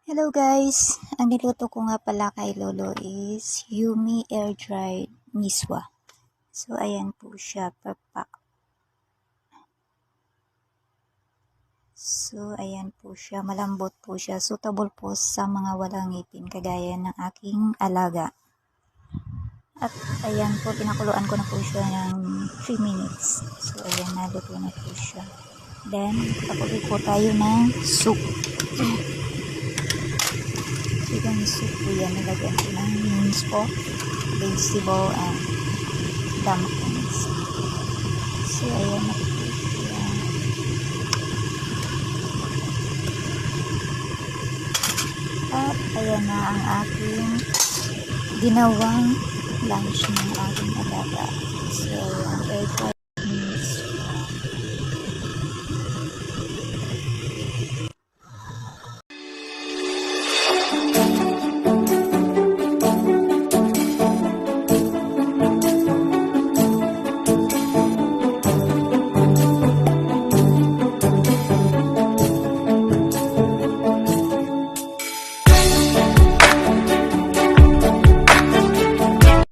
Hello guys! Ang niluto ko nga pala kay Lolo is Yumi Air Dried Miswa. So ayan po siya per pack. So ayan po siya, malambot po siya. Suitable po sa mga walang ngipin kagaya ng aking alaga. At ayan po, pinakuluan ko na po siya ng 3 minutes. So ayan, naluto na po siya. Then, pakuloy po tayo ng soup. Chicken soup po yan, nilagyan ko ng minced pork, vegetable, and dumplings. So, ayan na po siya. At ayan na ang aking ginawang lunch ng aking alaga. So, ayan,